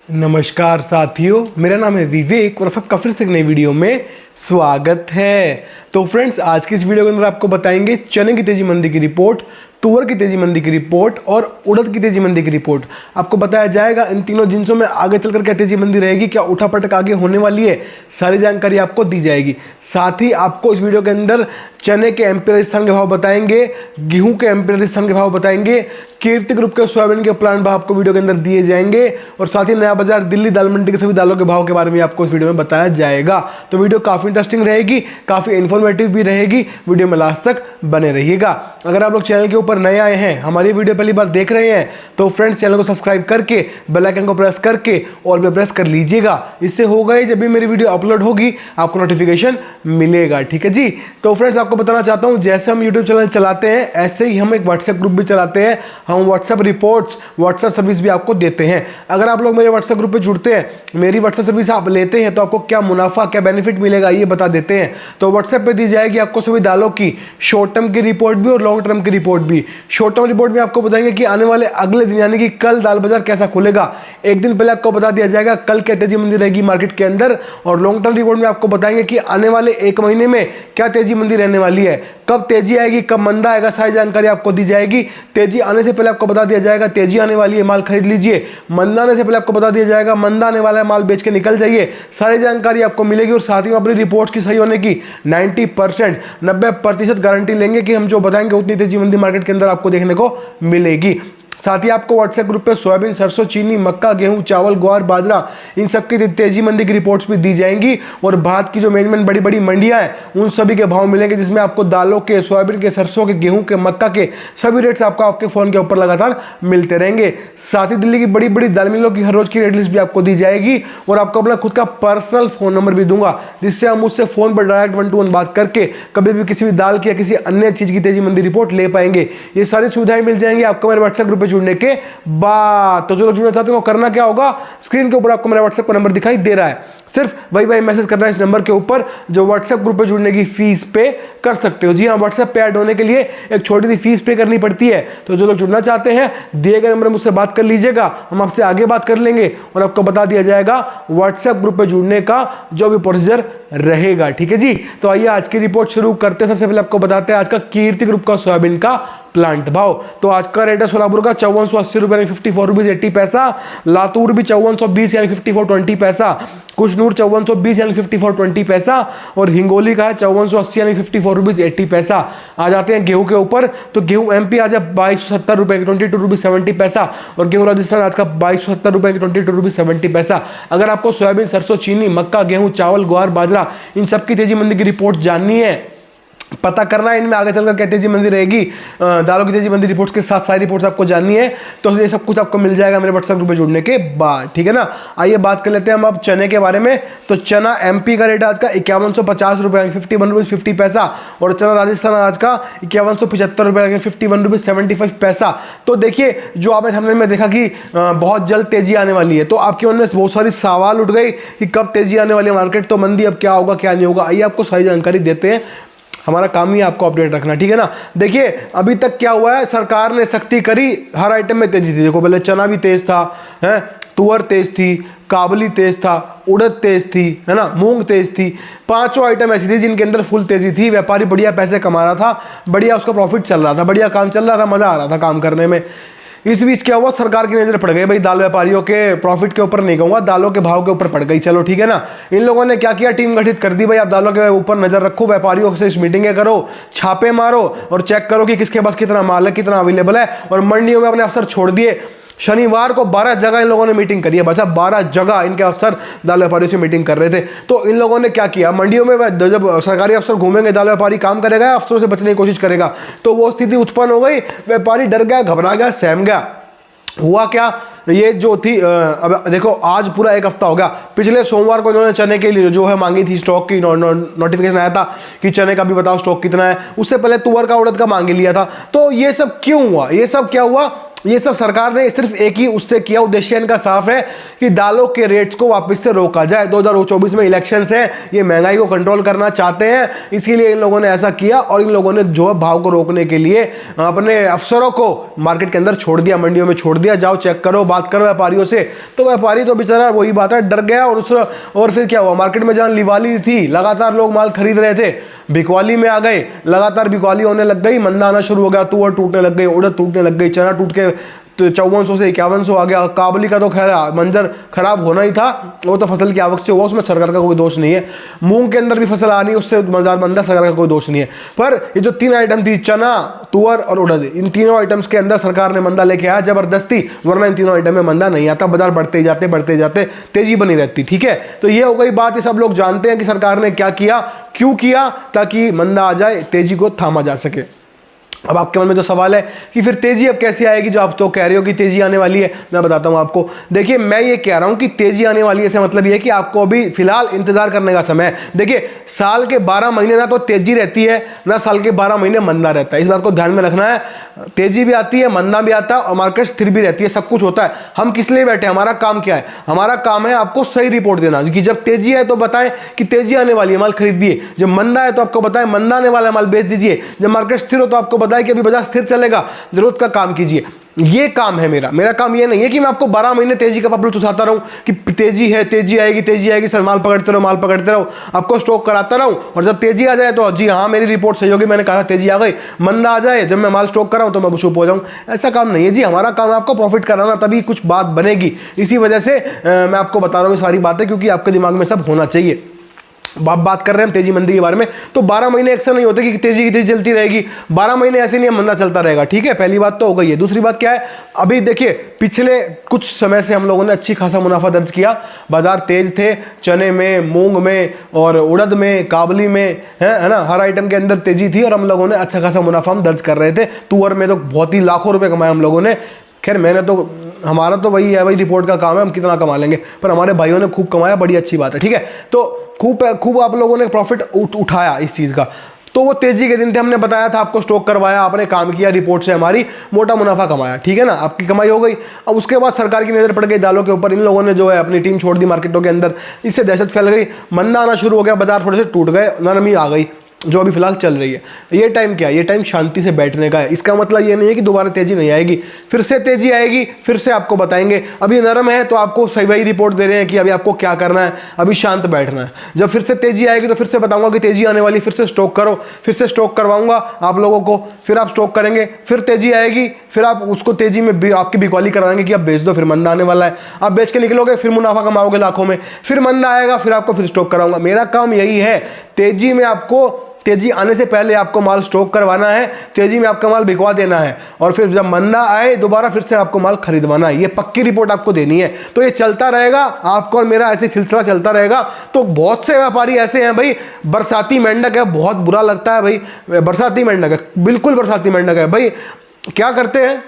नमस्कार साथियों, मेरा नाम है विवेक और सबका फिर से एक नई वीडियो में स्वागत है। तो फ्रेंड्स, आज की इस वीडियो के अंदर आपको बताएंगे चने की तेजी मंदी की रिपोर्ट, तुअर की तेजी मंदी की रिपोर्ट और उड़द की तेजी मंदी की रिपोर्ट। आपको बताया जाएगा इन तीनों जिन्सों में आगे चलकर क्या तेजी मंदी रहेगी, क्या उठापटक आगे होने वाली है, सारी जानकारी आपको दी जाएगी। साथ ही आपको इस वीडियो के अंदर चने के एमपी राजस्थान के भाव बताएंगे, गेहूं के एमपी राजस्थान के भाव बताएंगे, कीर्ति ग्रुप के सोयाबीन के प्लांट भाव आपको वीडियो के अंदर दिए जाएंगे और साथ ही नया बाजार दिल्ली दाल मंडी के सभी दालों के भाव के बारे में आपको इस वीडियो में बताया जाएगा। तो वीडियो काफी इंटरेस्टिंग रहेगी, काफी इन्फॉर्मेटिव भी रहेगी। वीडियो में लास्ट तक बने रहिएगा। अगर आप लोग चैनल के ऊपर नए आए हैं, हमारी वीडियो पहली बार देख रहे हैं, तो फ्रेंड्स चैनल को सब्सक्राइब करके बेल आइकन को प्रेस करके ऑल पे प्रेस कर लीजिएगा। इससे होगा ही जब भी मेरी वीडियो अपलोड होगी आपको नोटिफिकेशन मिलेगा। ठीक है जी। तो फ्रेंड्स, आपको बताना चाहता हूं, जैसे हम यूट्यूब चैनल चलाते हैं ऐसे ही हम एक व्हाट्सएप ग्रुप भी चलाते हैं। हम व्हाट्सएप रिपोर्ट्स, व्हाट्सएप सर्विस भी आपको देते हैं। अगर आप लोग मेरे व्हाट्सएप ग्रुप पे जुड़ते हैं, मेरी व्हाट्सएप सर्विस आप लेते हैं, तो आपको क्या मुनाफा, क्या बेनिफिट मिलेगा ये बता देते हैं। तो व्हाट्सएप पे दी जाएगी आपको सभी दालों की शॉर्ट टर्म की रिपोर्ट भी और लॉन्ग टर्म की रिपोर्ट भी। शॉर्ट टर्म रिपोर्ट में आपको बताएंगे कि आने वाले अगले दिन यानी कि कल दाल बाजार कैसा खुलेगा, एक दिन पहले आपको बता दिया जाएगा कल क्या तेजी मंदी रहेगी मार्केट के अंदर। और लॉन्ग टर्म रिपोर्ट में आपको बताएंगे कि आने वाले एक महीने में क्या तेजी मंदी रहने वाली है, कब तेजी आएगी, कब मंदा आएगा, सारी जानकारी आपको दी जाएगी। तेजी आने से पहले आपको बता दिया जाएगा तेजी आने वाली है, माल खरीद लीजिए। मंदा आने से पहले आपको बता दिया जाएगा मंदा आने वाला है, माल बेच के निकल जाइए। सारी जानकारी आपको मिलेगी और साथ ही अपनी रिपोर्ट की सही होने की 90% गारंटी लेंगे कि हम जो बताएंगे उतनी तेजी मंदी मार्केट के अंदर आपको देखने को मिलेगी। साथ ही आपको व्हाट्सएप ग्रुप पे सोयाबीन, सरसों, चीनी, मक्का, गेहूं, चावल, ग्वार, बाजरा इन सब की तेजी मंदी की रिपोर्ट्स भी दी जाएंगी। और भारत की जो मेन बड़ी बड़ी मंडियां हैं उन सभी के भाव मिलेंगे, जिसमें आपको दालों के, सोयाबीन के, सरसों के, गेहूं के, मक्का के सभी रेट्स आपको आपके फोन के ऊपर लगातार मिलते रहेंगे। साथ ही दिल्ली की बड़ी बड़ी दाल मिलों की हर रोज की रेट लिस्ट भी आपको दी जाएगी और आपको अपना खुद का पर्सनल फोन नंबर भी दूंगा, जिससे हम मुझसे फोन पर डायरेक्ट 1-to-1 बात करके कभी भी किसी भी दाल की या किसी अन्य चीज की तेजी मंदी रिपोर्ट ले पाएंगे। ये सारी सुविधाएं मिल जाएंगी आपको मेरे व्हाट्सएप ग्रुप पे जुड़ने के बाद। तो जो लोग जुड़ना चाहते हैं वो करना क्या होगा, स्क्रीन के ऊपर आपको मेरा व्हाट्सएप का नंबर दिखाई दे रहा है, सिर्फ वही मैसेज करना है इस नंबर के ऊपर, जो व्हाट्सएप ग्रुप पे जुड़ने की फीस पे कर सकते हो। जी हाँ, व्हाट्सएप पे ऐड होने के लिए एक छोटी सी फीस पे करनी पड़ती है। तो जो लोग जुड़ना चाहते हैं दिए गए नंबर मुझसे बात कर लीजिएगा, हम आपसे आगे बात कर लेंगे और आपको बता दिया जाएगा व्हाट्सएप ग्रुप पे जुड़ने का जो भी प्रोसीजर रहेगा। ठीक है जी। तो आइए आज की रिपोर्ट शुरू करते हैं। सबसे पहले आपको बताते हैं आज का कीर्ति ग्रुप का सोयाबीन का प्लांट भाव। तो आज का रेट है सोलापुर का 5480 रुपए यानी 54 रुपीज 80 पैसा, लातूर भी 5420 यानी 5420 पैसा, कुशनूर 5420 यानी 5420 पैसा और हिंगोली का है 5480 यानी 54 रुपीज 80 पैसा। आ जाते हैं गेहूं के ऊपर। तो गेहूं एमपी आज 2270 रुपए 22 रुपीज 70 पैसा और गेहूं राजस्थान आज का 2270 रुपए 22 रुपीज 70 पैसा। अगर आपको सोयाबीन, सरसों, चीनी, मक्का, गेहूं, चावल, ग्वार, बाजरा इन सबकी तेजी मंदी की रिपोर्ट जाननी है, पता करना है इनमें आगे चलकर क्या तेजी मंदी रहेगी, दालों की तेजी मंदी रिपोर्ट्स के साथ सारी रिपोर्ट्स आपको जाननी है, तो ये सब कुछ आपको मिल जाएगा मेरे व्हाट्सएप ग्रुप पे जुड़ने के बाद। ठीक है ना। आइए बात कर लेते हैं हम अब चने के बारे में। तो चना एमपी का रेट आज का 5150 रुपए 51 रुपीज 50 पैसा और चना राजस्थान आज का 5175 रुपए 51 रुपीज 75 पैसा। तो देखिए, जो आपने हमने में देखा कि बहुत जल्द तेजी आने वाली है, तो आपके मन में बहुत सारी सवाल उठ गई कि कब तेजी आने वाली है मार्केट, तो मंदी अब क्या होगा क्या नहीं होगा। आइए आपको सारी जानकारी देते हैं, हमारा काम ही आपको अपडेट रखना। ठीक है ना। देखिए, अभी तक क्या हुआ है, सरकार ने सख्ती करी, हर आइटम में तेजी थी। देखो, पहले चना भी तेज था, है, तुअर तेज थी, काबली तेज था, उड़द तेज थी, है ना, मूंग तेज थी। पांचों आइटम ऐसी थी जिनके अंदर फुल तेजी थी। व्यापारी बढ़िया पैसे कमा रहा था, बढ़िया उसका प्रॉफिट चल रहा था, बढ़िया काम चल रहा था, मजा आ रहा था काम करने में। इस बीच क्या हुआ, सरकार की नजर पड़ गई भाई दाल व्यापारियों के प्रॉफिट के ऊपर नहीं कहूंगा, दालों के भाव के ऊपर पड़ गई। चलो ठीक है ना। इन लोगों ने क्या किया, टीम गठित कर दी भाई, आप दालों के ऊपर नजर रखो, व्यापारियों से मीटिंगें करो, छापे मारो और चेक करो कि किसके पास कितना माल है, कितना अवेलेबल है। और मंडियों में अपने अफसर छोड़ दिए। शनिवार को 12 जगह इन लोगों ने मीटिंग करी है, बस 12 जगह इनके अफसर दाल व्यापारियों से मीटिंग कर रहे थे। तो इन लोगों ने क्या किया, मंडियों में जब सरकारी अफसर घूमेंगे, दाल व्यापारी काम करेगा, अफसरों से बचने की कोशिश करेगा, तो वो स्थिति उत्पन्न हो गई। व्यापारी डर गया, घबरा गया, सहम गया। हुआ क्या, ये जो थी अब देखो, आज पूरा एक हफ्ता हो गया। पिछले सोमवार को इन्होंने चने के लिए जो है मांगी थी, स्टॉक की नोटिफिकेशन आया था कि चने का भी बताओ स्टॉक कितना है। उससे पहले तुअर का, उड़द का मांग लिया था। तो ये सब क्यों हुआ, ये सब क्या हुआ, ये सब सरकार ने सिर्फ एक ही उससे किया, उद्देश्य इनका साफ है कि दालों के रेट्स को वापस से रोका जाए। 2024 में इलेक्शंस हैं, ये महंगाई को कंट्रोल करना चाहते हैं, इसीलिए इन लोगों ने ऐसा किया। और इन लोगों ने जो भाव को रोकने के लिए अपने अफसरों को मार्केट के अंदर छोड़ दिया, मंडियों में छोड़ दिया, जाओ चेक करो, बात करो व्यापारियों से। तो व्यापारी तो बेचारा वही बात है, डर गया। और फिर क्या हुआ, मार्केट में जहां लिवाली थी, लगातार लोग माल खरीद रहे थे, बिकवाली में आ गए, लगातार बिकवाली होने लग गई, मंदा आना शुरू हो गया, तुअर टूटने लग गई, उड़द टूटने लग गई, चना टूट के तो 5400 से 5100 आ गया। काबली का तो खैर मंजर खराब होना ही था, वो तो फसल की आवक से हुआ, उसमें सरकार का कोई दोष नहीं है। मूंग के अंदर भी फसल आनी, उससे बाजार मंदा, सरकार का कोई दोष नहीं है। पर ये जो 3 आइटम थी, चना, तुअर और उड़द, इन तीनों आइटम्स के अंदर सरकार ने मंदा लेके आया जबरदस्ती, वरना इन तीनों आइटम में मंदा नहीं आता, बाजार बढ़ते जाते तेजी बनी रहती। ठीक है, तो ये हो गई बात। ये सब लोग जानते हैं कि सरकार ने क्या किया, क्यों किया, ताकि मंदा आ जाए, तेजी को थामा जा सके। अब आपके मन में जो सवाल है कि फिर तेजी अब कैसे आएगी, जो आप तो कह रहे हो कि तेजी आने वाली है, मैं बताता हूं आपको। देखिए, मैं ये कह रहा हूं कि तेजी आने वाली है, इसका मतलब ये है कि आपको अभी फिलहाल इंतजार करने का समय है। देखिए, साल के 12 महीने ना तो तेजी रहती है, ना साल के 12 महीने मंदा रहता है, इस बात को ध्यान में रखना है। तेजी भी आती है, मंदा भी आता है, और मार्केट स्थिर भी रहती है, सब कुछ होता है। हम किस लिए बैठे, हमारा काम क्या है? हमारा काम है आपको सही रिपोर्ट देना, कि जब तेजी है तो बताएं कि तेजी आने वाली है, माल खरीदिए। जब मंदा है तो आपको बताएं मंदा आने वाला है, माल बेच दीजिए। जब मार्केट स्थिर हो तो आपको बताएं कि अभी बाजार स्थिर चलेगा, जरूरत का काम कीजिए। ये काम है मेरा काम ये नहीं है कि मैं आपको 12 महीने तेजी का पपल चुसाता रहूं कि तेजी है, तेजी आएगी, सर माल पकड़ते रहो, आपको स्टॉक कराता रहूं, और जब तेजी आ जाए तो जी हाँ मेरी रिपोर्ट सही होगी, मैंने कहा तेजी आ गई। मंदा आ जाए, जब मैं माल स्टॉक कराऊं तो मैं चुप हो जाऊं। ऐसा काम नहीं है जी, हमारा काम है आपको प्रॉफिट कराना, तभी कुछ बात बनेगी। इसी वजह से मैं आपको बता रहा हूं सारी बातें, क्योंकि आपके दिमाग में सब होना चाहिए। बात कर रहे हैं हम तेजी मंदी के बारे में, तो 12 महीने ऐसा नहीं होते कि तेजी की तेजी चलती रहेगी, 12 महीने ऐसे नहीं, मंदा चलता रहेगा। ठीक है, पहली बात तो हो गई है। दूसरी बात क्या है, अभी देखिए पिछले कुछ समय से हम लोगों ने अच्छी खासा मुनाफा दर्ज किया, बाजार तेज थे, चने में, मूंग में और उड़द में, काबली में, है ना, हर आइटम के अंदर तेजी थी, और हम लोगों ने अच्छा खासा मुनाफा हम दर्ज कर रहे थे। तुअर में तो बहुत ही लाखों रुपए कमाए हम लोगों ने। खैर हमारा तो वही है भाई, रिपोर्ट का काम है, हम कितना कमा लेंगे, पर हमारे भाइयों ने खूब कमाया, बड़ी अच्छी बात है। ठीक है, तो खूब आप लोगों ने प्रॉफिट उठाया इस चीज़ का। तो वो तेजी के दिन थे, हमने बताया था आपको, स्टॉक करवाया, आपने काम किया, रिपोर्ट से हमारी मोटा मुनाफा कमाया। ठीक है ना, आपकी कमाई हो गई। अब उसके बाद सरकार की नज़र पड़ गई दालों के ऊपर, इन लोगों ने जो है अपनी टीम छोड़ दी मार्केटों के अंदर, इससे दहशत फैल गई, मंदा आना शुरू हो गया, बाजार थोड़े से टूट गए, नरमी आ गई जो अभी फिलहाल चल रही है। ये टाइम क्या है, ये टाइम शांति से बैठने का है। इसका मतलब ये नहीं है कि दोबारा तेजी नहीं आएगी, फिर से तेजी आएगी, फिर से आपको बताएंगे। अभी नरम है तो आपको सही वही रिपोर्ट दे रहे हैं कि अभी आपको क्या करना है, अभी शांत बैठना है। जब फिर से तेजी आएगी तो फिर से बताऊंगा कि तेजी आने वाली, फिर से स्टॉक करो, फिर से स्टॉक करवाऊंगा आप लोगों को, फिर आप स्टॉक करेंगे, फिर तेजी आएगी, फिर आप उसको तेजी में आपकी बिकवाली करवाएंगे कि आप बेच दो, फिर मंदा आने वाला है, आप बेच के निकलोगे, फिर मुनाफा कमाओगे लाखों में, फिर मंदा आएगा, फिर आपको फिर स्टॉक कराऊंगा। मेरा काम यही है, तेजी में आपको, तेजी आने से पहले आपको माल स्टॉक करवाना है, तेजी में आपका माल बिकवा देना है, और फिर जब मंदा आए दोबारा फिर से आपको माल खरीदवाना है। ये पक्की रिपोर्ट आपको देनी है। तो ये चलता रहेगा, आपको और मेरा ऐसे सिलसिला चलता रहेगा। तो बहुत से व्यापारी ऐसे हैं भाई, बरसाती मेंढक है, बहुत बुरा लगता है भाई, बरसाती मेंढक है, बिल्कुल बरसाती मेंढक है भाई। क्या करते हैं,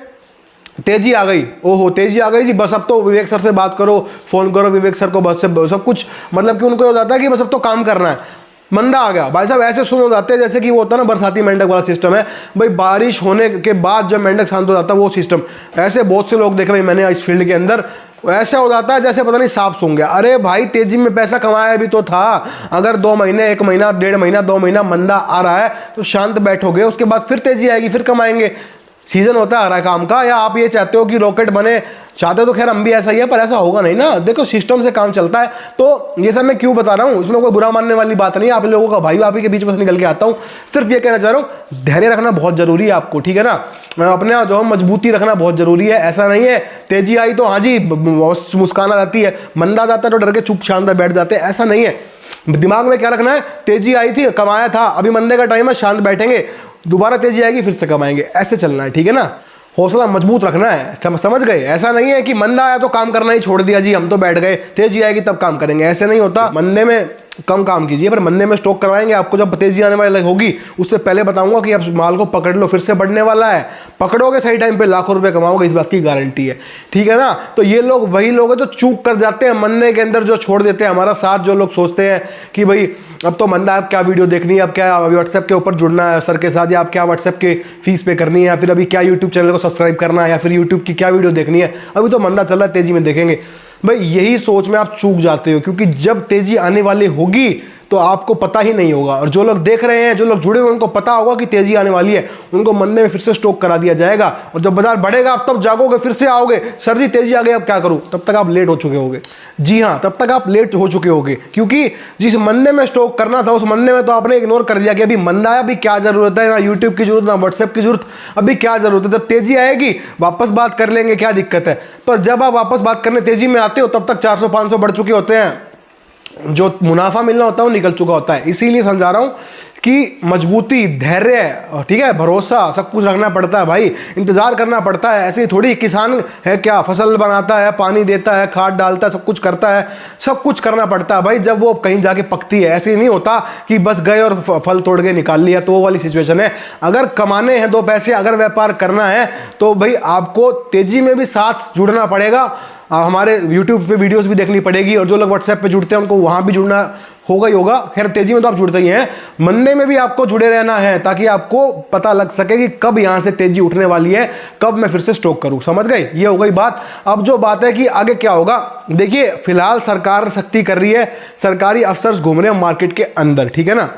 तेजी आ गई, ओहो तेजी आ गई जी, बस अब तो विवेक सर से बात करो, फोन करो विवेक सर को, बस से सब कुछ, मतलब कि उनको हो जाता है कि बस अब तो काम करना है। मंदा आ गया भाई साहब, ऐसे सुन हो जाते हैं जैसे कि वो होता है ना बरसाती मेंढक वाला सिस्टम है भाई, बारिश होने के बाद जब मेंढक शांत हो जाता है वो सिस्टम। ऐसे बहुत से लोग देखे भाई मैंने इस फील्ड के अंदर, ऐसा हो जाता है जैसे पता नहीं सांप सूंघ गया। अरे भाई तेजी में पैसा कमाया भी तो था, अगर 2 महीने, 1 महीना, 1.5 महीना, 2 महीना मंदा आ रहा है तो शांत बैठोगे, उसके बाद फिर तेजी आएगी, फिर कमाएंगे। सीजन होता है काम का, या आप ये चाहते हो कि रॉकेट बने, चाहते तो खैर हम भी ऐसा ही है, पर ऐसा होगा नहीं ना। देखो सिस्टम से काम चलता है। तो ये सब मैं क्यों बता रहा हूँ, इसमें कोई बुरा मानने वाली बात नहीं है, आप लोगों का भाई आप ही के बीच में से निकल के आता हूँ। सिर्फ ये कहना चाह रहा हूँ, धैर्य रखना बहुत जरूरी है आपको, ठीक है ना, अपने जो मजबूती रखना बहुत जरूरी है। ऐसा नहीं है तेजी आई तो हाँ जी मुस्कान आ जाती है, मंदा जाता है तो डर के चुप शांत बैठ जाते हैं, ऐसा नहीं है। दिमाग में क्या रखना है, तेजी आई थी कमाया था, अभी मंदे का टाइम है, शांत बैठेंगे, दोबारा तेजी आएगी फिर से कमाएंगे, ऐसे चलना है, ठीक है ना। हौसला मजबूत रखना है, समझ गए। ऐसा नहीं है कि मंदा आया तो काम करना ही छोड़ दिया जी, हम तो बैठ गए, तेजी आएगी तब काम करेंगे, ऐसे नहीं होता। मंदे में कम काम कीजिए, पर मंदे में स्टॉक करवाएंगे। आपको जब तेजी आने वाली होगी उससे पहले बताऊंगा कि आप माल को पकड़ लो, फिर से बढ़ने वाला है, पकड़ोगे सही टाइम पे लाखों रुपए कमाओगे, इस बात की गारंटी है। ठीक है ना। तो ये लोग वही लोग हैं जो चूक कर जाते हैं मंदे के अंदर, जो छोड़ देते हैं हमारा साथ। जो लोग सोचते हैं कि भाई अब तो मंदा है, अब क्या वीडियो देखनी है, अब क्या व्हाट्सएप के ऊपर जुड़ना है सर के साथ, या आप क्या व्हाट्सएप के फीस पे करनी है, या फिर अभी क्या यूट्यूब चैनल को सब्सक्राइब करना है, या फिर यूट्यूब की क्या वीडियो देखनी है, अभी तो मंदा चल रहा है, तेजी में देखेंगे। भाई यही सोच में आप चूक जाते हो, क्योंकि जब तेजी आने वाली होगी तो आपको पता ही नहीं होगा। और जो लोग देख रहे हैं, जो लोग जुड़े हुए, उनको पता होगा कि तेजी आने वाली है, उनको मंदे में फिर से स्टॉक करा दिया जाएगा। और जब बाजार बढ़ेगा आप तब जागोगे, फिर से आओगे, सर जी तेजी आ गई अब क्या करूं, तब तक आप लेट हो चुके होगे। जी हाँ, तब तक आप लेट हो चुके होगे, क्योंकि जिस मंदे में स्टॉक करना था उस मंदे में तो आपने इग्नोर कर दिया कि अभी मंदा है, अभी क्या जरूरत है, ना यूट्यूब की जरूरत, ना व्हाट्सएप की जरूरत, अभी क्या जरूरत है। जब तेजी आएगी वापस बात कर लेंगे, क्या दिक्कत है। पर जब आप वापस बात करने तेजी में आते हो तब तक 400-500 बढ़ चुके होते हैं, जो मुनाफा मिलना होता है वो निकल चुका होता है। इसीलिए समझा रहा हूं कि मजबूती, धैर्य, ठीक है, भरोसा, सब कुछ रखना पड़ता है भाई, इंतजार करना पड़ता है। ऐसे ही थोड़ी किसान है क्या, फसल बनाता है, पानी देता है, खाद डालता है, सब कुछ करता है, सब कुछ करना पड़ता है भाई, जब वो कहीं जाके पकती है। ऐसे ही नहीं होता कि बस गए और फल तोड़ के निकाल लिया, तो वो वाली सिचुएशन है। अगर कमाने हैं 2 पैसे, अगर व्यापार करना है तो भाई आपको तेजी में भी साथ जुड़ना पड़ेगा। हमारे YouTube पे वीडियोस भी देखनी पड़ेगी, और जो लोग WhatsApp पे जुड़ते हैं उनको वहां भी जुड़ना होगा ही होगा। खैर तेजी में तो आप जुड़ते ही हैं, मंदे में भी आपको जुड़े रहना है, ताकि आपको पता लग सके कि कब यहां से तेजी उठने वाली है, कब मैं फिर से स्टॉक करूं। समझ गए, ये हो गई बात। अब जो बात है कि आगे क्या होगा, देखिए फिलहाल सरकार सख्ती कर रही है, सरकारी अफसर घूम रहे हैं मार्केट के अंदर, ठीक है ना।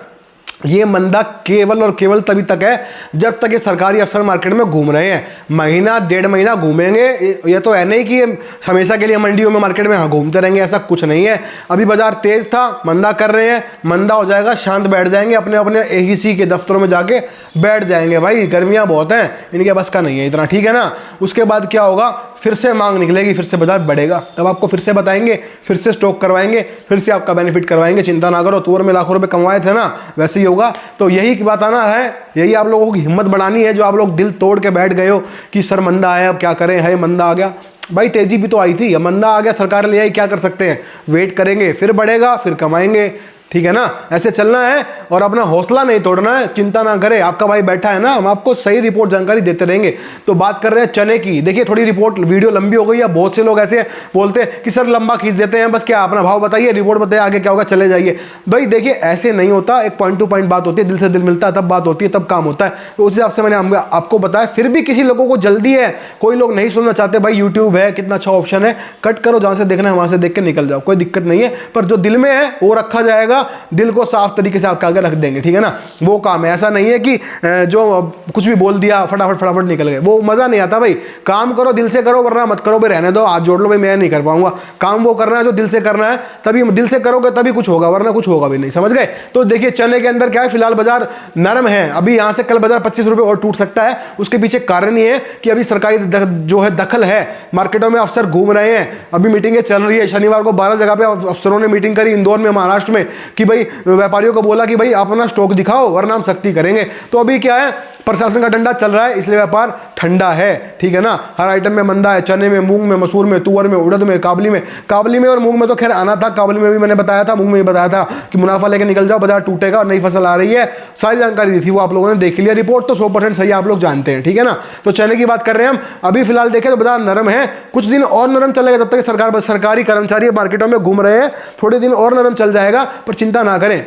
ये मंदा केवल और केवल तभी तक है जब तक ये सरकारी अफसर मार्केट में घूम रहे हैं। महीना 1.5 महीना घूमेंगे, ये तो है नहीं कि हमेशा के लिए मंडियों में मार्केट में घूमते रहेंगे, ऐसा कुछ नहीं है। अभी बाजार तेज था, मंदा कर रहे हैं, मंदा हो जाएगा, शांत बैठ जाएंगे, अपने अपने एईसी के दफ्तरों में जाके बैठ जाएंगे। भाई गर्मियां बहुत हैं, इनके बस का नहीं है इतना, ठीक है ना। उसके बाद क्या होगा, फिर से मांग निकलेगी, फिर से बाजार बढ़ेगा, तब आपको फिर से बताएंगे, फिर से स्टॉक करवाएंगे, फिर से आपका बेनिफिट करवाएंगे। चिंता ना करो, तुअर में लाखों रुपए कमाए थे ना, वैसे होगा। तो यही बताना है, यही आप लोगों की हिम्मत बढ़ानी है, जो आप लोग दिल तोड़ के बैठ गए हो कि सर मंदा आया अब क्या करें, है मंदा आ गया। भाई तेजी भी तो आई थी, अब मंदा आ गया, सरकार ले आई, क्या कर सकते हैं, वेट करेंगे, फिर बढ़ेगा, फिर कमाएंगे, ठीक है ना। ऐसे चलना है और अपना हौसला नहीं तोड़ना है। चिंता ना करें, आपका भाई बैठा है ना, हम आपको सही रिपोर्ट जानकारी देते रहेंगे। तो बात कर रहे हैं चने की। देखिए थोड़ी रिपोर्ट वीडियो लंबी हो गई है, बहुत से लोग ऐसे बोलते हैं कि सर लंबा खींच देते हैं, बस क्या अपना भाव बताइए, रिपोर्ट बताइए, आगे क्या होगा, चले जाइए। भाई देखिए ऐसे नहीं होता, एक पॉइंट टू पॉइंट बात होती है, दिल से दिल मिलता है तब बात होती है, तब काम होता है। तो उस हिसाब से मैंने आपको बताया। फिर भी किसी लोगों को जल्दी है, कोई लोग नहीं सुनना चाहते, भाई यूट्यूब है, कितना अच्छा ऑप्शन है, कट करो, जहां से देखना है वहां से देख के निकल जाओ, कोई दिक्कत नहीं है। पर जो दिल में है वो रखा जाएगा, दिल को साफ तरीके से आपके आगे रख देंगे, ठीक है ना। वो काम है, ऐसा नहीं है कि जो कुछ भी बोल दिया फटाफट निकल गए, वो मजा नहीं आता। भाई काम करो, दिल से करो, वरना मत करो, भाई रहने दो, हाथ जोड़ लो, भाई मैं नहीं कर पाऊंगा। काम वो करना है जो दिल से करना है, तभी दिल से करोगे तभी कुछ होगा, वरना कुछ होगा भी नहीं। समझ गए। तो देखिए चने के अंदर क्या है, फिलहाल बाजार नरम है, अभी यहां से कल बाजार 25 रुपए और टूट सकता है। उसके पीछे कारण ये है कि अभी सरकारी जो है दखल है, मार्केटों में अफसर घूम रहे हैं, अभी मीटिंगें चल रही है। शनिवार को 12 जगह पे अफसरों ने मीटिंग करी, इंदौर में, महाराष्ट्र में, कि भाई व्यापारियों को बोला कि भाई आप अपना स्टॉक दिखाओ वरना हम सख्ती करेंगे। तो अभी क्या है, प्रशासन का डंडा चल रहा है, इसलिए व्यापार ठंडा है, ठीक है ना। हर आइटम में मंदा है, चने में, मूंग में, मसूर में, तुअर में, उड़द में, काबली में और मूंग में तो खैर आना था, काबली में भी मैंने बताया था, मूंग में भी बताया था कि मुनाफा लेके निकल जाओ, बाजार टूटेगा और नई फसल आ रही है। सारी जानकारी दी थी, वो आप लोगों ने देख लिया। रिपोर्ट तो 100% सही आप लोग जानते हैं, ठीक है ना। तो चने की बात कर रहे हैं हम। अभी फिलहाल देखें तो बाजार नरम है, कुछ दिन और नरम चलेगा, जब तक सरकारी कर्मचारी मार्केटों में घूम रहे हैं, थोड़े दिन और नरम चल जाएगा। पर चिंता ना करें,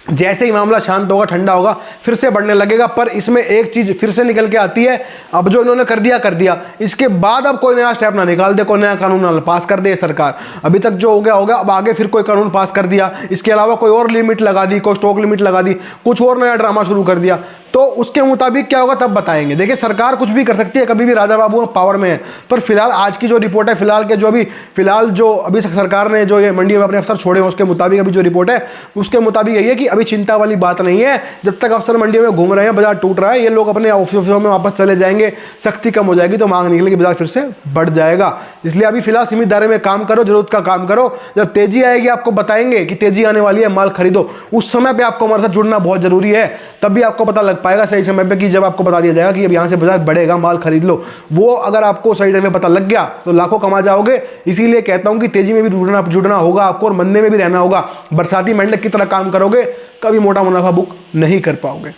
जैसे ही मामला शांत होगा, ठंडा होगा, फिर से बढ़ने लगेगा। पर इसमें एक चीज फिर से निकल के आती है, अब जो इन्होंने कर दिया, इसके बाद अब कोई नया स्टेप ना निकाल दे, कोई नया कानून ना पास कर दे सरकार। अभी तक जो हो गया, अब आगे फिर कोई कानून पास कर दिया, इसके अलावा कोई और लिमिट लगा दी, कोई स्टॉक लिमिट लगा दी, कुछ और नया ड्रामा शुरू कर दिया, तो उसके मुताबिक क्या होगा तब बताएंगे। देखिए सरकार कुछ भी कर सकती है, कभी भी राजा बाबू पावर में है। पर फिलहाल आज की जो रिपोर्ट है, फिलहाल जो अभी सरकार ने जो ये मंडी में अपने अफसर छोड़े हैं, उसके मुताबिक अभी जो रिपोर्ट है, उसके मुताबिक यही है कि अभी चिंता वाली बात नहीं है। जब तक अफसर मंडियों में घूम रहे हैं, बाजार टूट रहा है, ये लोग अपने ऑफिसों में वापस चले जाएंगे, सख्ती कम हो जाएगी तो मांग निकलेगी, बाजार फिर से बढ़ जाएगा। इसलिए अभी फिलहाल सीमित दायरे में काम करो, जरूरत का काम करो। जब तेजी आएगी आपको बताएंगे कि तेजी आने वाली है, माल खरीदो, उस समय पे आपको हमारे साथ जुड़ना बहुत जरूरी है। तब भी आपको पता लग पाएगा सही समय पे कि जब आपको बता दिया जाएगा कि अब यहाँ से बाजार बढ़ेगा, माल खरीद लो। वो अगर आपको सही टाइम में पता लग गया तो लाखों कमा जाओगे। इसीलिए कहता हूं कि तेजी में भी जुड़ना होगा आपको और मंदे में भी रहना होगा। बरसाती मेंढक की तरह काम करोगे, कभी मोटा मुनाफा बुक नहीं कर पाओगे।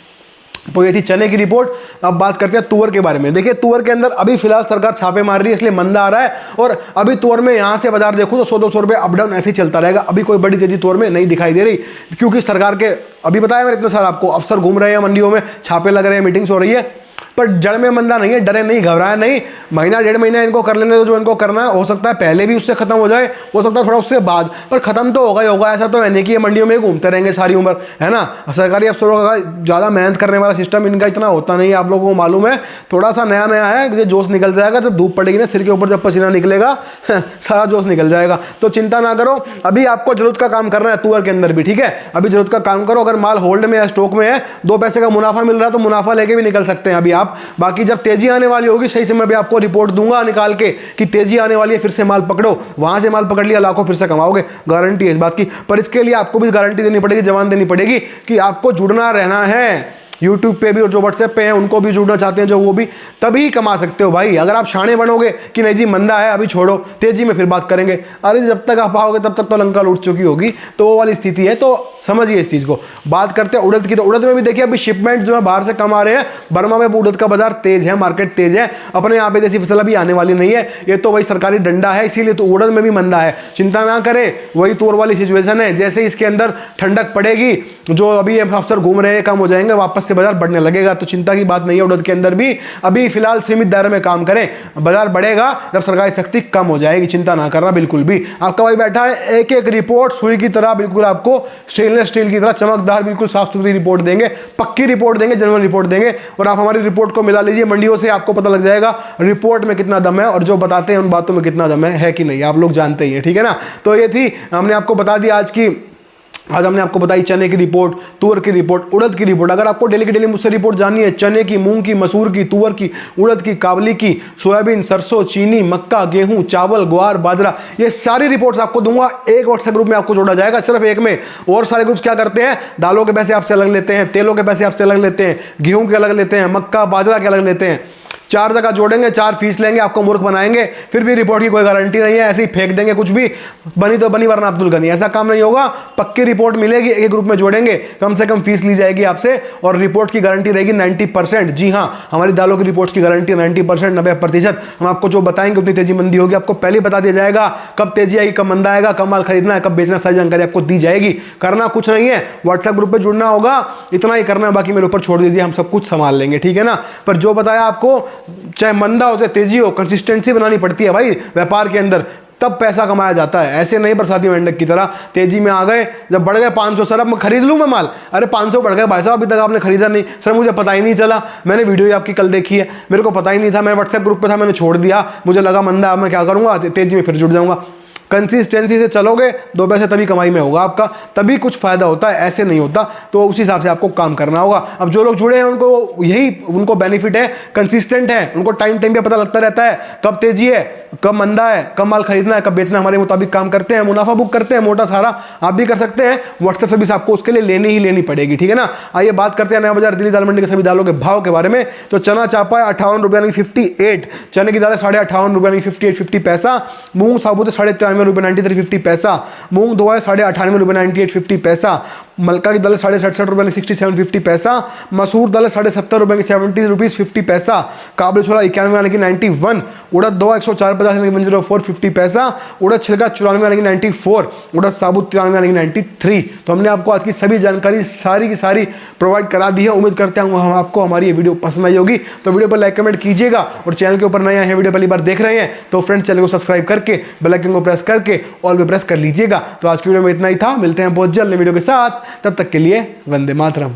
तो ये थी चने की रिपोर्ट। अब बात करते हैं तुअर के बारे में। देखिए तुअर के अंदर अभी फिलहाल सरकार छापे मार रही है, इसलिए मंदा आ रहा है। और अभी तुअर में यहां से बाजार देखो तो 100-200 रुपए अप डाउन ऐसे ही चलता रहेगा। अभी कोई बड़ी तेजी तुअर में नहीं दिखाई दे रही, क्योंकि सरकार के अभी बताया मैंने इतने साल आपको, अफसर घूम रहे हैं मंडियों में, छापे लग रहे हैं, मीटिंग्स हो रही है। पर जड़ में मंदा नहीं है, डरे नहीं, घबराए नहीं। महीना 1.5 महीना इनको कर लेने दो, जो इनको करना है। हो सकता है पहले भी उससे खत्म हो जाए, हो सकता है थोड़ा उसके बाद, पर खत्म तो होगा ही होगा। ऐसा तो है नहीं कि ये मंडियों में घूमते रहेंगे सारी उम्र, है ना। सरकारी अफसरों का ज़्यादा मेहनत करने वाला सिस्टम इनका इतना होता नहीं है, आप लोगों को मालूम है। थोड़ा सा नया नया है, ये जोश निकल जाएगा जब धूप पड़ेगी ना सिर के ऊपर, जब पसीना निकलेगा सारा जोश निकल जाएगा। तो चिंता ना करो, अभी आपको जरूरत का काम करना है तुअर के अंदर भी, ठीक है। अभी जरूरत का काम करो। अगर माल होल्ड में है, स्टॉक में है, 2 पैसे का मुनाफा मिल रहा है तो मुनाफा लेके भी निकल सकते हैं अभी आप। बाकी जब तेजी आने वाली होगी सही समय पे आपको रिपोर्ट दूंगा निकाल के कि तेजी आने वाली है, फिर से माल पकड़ो। वहां से माल पकड़ लिया, लाखों फिर से कमाओगे, गारंटी है इस बात की। पर इसके लिए आपको भी गारंटी देनी पड़ेगी, जवान देनी पड़ेगी कि आपको जुड़ना रहना है। यूट्यूब पे भी और जो व्हाट्सएप पे हैं उनको भी जुड़ना चाहते हैं जो, वो भी तभी कमा सकते हो भाई। अगर आप शाणे बनोगे कि नहीं जी मंदा है अभी छोड़ो, तेजी में फिर बात करेंगे, अरे जब तक आप आओगे तब तक तो लंका लूट चुकी होगी। तो वो वाली स्थिति है, तो समझिए इस चीज़ को। बात करते हैं उड़द की। तो उड़द में भी देखिए अभी शिपमेंट जो है बाहर से कम आ रहे हैं। बर्मा में उड़द का बाजार तेज है, मार्केट तेज है। अपने यहाँ पे देसी फसल अभी आने वाली नहीं है, ये तो वही सरकारी डंडा है, इसीलिए तो उड़द में भी मंदा है। चिंता ना करे, वही तोर वाली सिचुएशन है। जैसे इसके अंदर ठंडक पड़ेगी, जो अभी अफसर घूम रहे हैं कम हो जाएंगे, वापस से बाजार बढ़ने लगेगा। तो चिंता की बात नहीं है उड़द के अंदर भी। अभी फिलहाल सीमित दायरे में काम करें, बाजार बढ़ेगा जब सरकारी सख्ती कम हो जाएगी। चिंता ना करना बिल्कुल भी। आपका भाई बैठा है, एक एक रिपोर्ट सुई की तरह, बिल्कुल आपको स्टेनलेस स्टील की तरह चमकदार, बिल्कुल साफ सुथरी रिपोर्ट देंगे, पक्की रिपोर्ट देंगे, जनरल रिपोर्ट देंगे। और आप हमारी रिपोर्ट को मिला लीजिए मंडियों से, आपको पता लग जाएगा रिपोर्ट में कितना दम है और जो बताते हैं उन बातों में कितना दम है कि नहीं, आप लोग जानते ही हैं, ठीक है ना। तो ये थी, हमने आपको बता दिया आज हमने आपको बताई चने की रिपोर्ट, तुअर की रिपोर्ट, उड़द की रिपोर्ट। अगर आपको डेली की डेली मुझसे रिपोर्ट जाननी है, चने की, मूंग की, मसूर की, तुअर की, उड़द की, काबली की, सोयाबीन, सरसों, चीनी, मक्का, गेहूं, चावल, ग्वार, बाजरा, ये सारी रिपोर्ट्स आपको दूंगा। एक व्हाट्सएप ग्रुप में आपको जोड़ा जाएगा, सिर्फ एक में। और सारे ग्रुप्स क्या करते हैं, दालों के पैसे आपसे अलग लेते हैं, तेलों के पैसे आपसे अलग लेते हैं, गेहूं के अलग लेते हैं, मक्का बाजरा के अलग लेते हैं। 4 जगह जोड़ेंगे, 4 फीस लेंगे, आपको मूर्ख बनाएंगे। फिर भी रिपोर्ट की कोई गारंटी नहीं है, ऐसे ही फेंक देंगे कुछ भी, बनी तो बनी वरना अब्दुल गनी, ऐसा काम नहीं होगा। पक्की रिपोर्ट मिलेगी, एक ग्रुप में जोड़ेंगे, कम से कम फीस ली जाएगी आपसे और रिपोर्ट की गारंटी रहेगी 90%। जी हाँ, हमारी दालों की रिपोर्ट की गारंटी 90%, 90%। हम आपको जो बताएंगे उतनी तेजी मंदी होगी, आपको पहले बता दिया जाएगा कब तेजी आएगी, कब मंदा आएगा, कब माल खरीदना है, कब बेचना, सारी जानकारी आपको दी जाएगी। करना कुछ नहीं है, व्हाट्सएप ग्रुप पे जुड़ना होगा, इतना ही करना है, बाकी मेरे ऊपर छोड़ दीजिए, हम सब कुछ संभाल लेंगे, ठीक है ना। पर जो बताया आपको, चाहे मंदा हो चाहे तेजी हो, कंसिस्टेंसी बनानी पड़ती है भाई व्यापार के अंदर, तब पैसा कमाया जाता है। ऐसे नहीं बरसाती मेंढक की तरह तेजी में आ गए, जब बढ़ गए 500, सर अब मैं खरीद लूँ मैं माल, अरे 500 बढ़ गए भाई साहब, अभी तक आपने खरीदा नहीं, सर मुझे पता ही नहीं चला, मैंने वीडियो ही आपकी कल देखी है, मेरे को पता ही नहीं था, मैं व्हाट्सएप ग्रुप पे था, मैंने छोड़ दिया, मुझे लगा मंदा, अब मैं क्या करूँगा, तेजी में फिर जुड़ जाऊँगा। कंसिस्टेंसी से चलोगे, 2 पैसे तभी कमाई में होगा आपका, तभी कुछ फायदा होता है, ऐसे नहीं होता। तो उसी हिसाब से आपको काम करना होगा। अब जो लोग जुड़े हैं उनको यही, उनको बेनिफिट है, कंसिस्टेंट है, उनको टाइम पे पता लगता रहता है कब तेजी है, कब मंदा है, कब माल खरीदना है, कब बेचना, हमारे मुताबिक काम करते हैं, मुनाफा बुक करते हैं, मोटा सारा आप भी कर सकते हैं। व्हाट्सएप सर्विस आपको उसके लिए लेनी ही लेनी पड़ेगी, ठीक है ना। आइए बात करते हैं नया बाजार दिल्ली दाल मंडी के सभी दालों के भाव के बारे में। तो चना चापा है 58 रुपये यानी 58, चने की दालें 58.5 रुपये यानी 58.50 पैसा, मूंग साबुत 93.5 रुपये 93.50 पैसा, मूंग धोआ 98.5 रुपये 98.50 पैसा, मलका की दालें 67.5 रुपये 67.50 पैसा, मसूर दालें 70.5 रुपये 70 रुपीज़ 50 पैसा, काबुली छोला 91 यानी कि 91, उड़द धोआ 104.50 यानी 104.50 पैसा, उड़द छिलका 94 यानी कि 94, उड़द साबुत 93 यानी कि 93। तो हमने आपको आज की सभी जानकारी सारी की सारी प्रोवाइड करा दी है। उम्मीद करते हैं हम आपको हमारी ये वीडियो पसंद आई होगी। तो वीडियो पर लाइक कमेंट कीजिएगा और चैनल के ऊपर नए आए हैं, वीडियो पहली बार देख रहे हैं तो फ्रेंड्स चैनल को सब्सक्राइब करके बेल आइकन को प्रेस करके ऑल पे प्रेस कर लीजिएगा। तो आज की वीडियो में इतना ही था, मिलते हैं बहुत जल्द नई वीडियो के साथ, तब तक के लिए वंदे मातरम।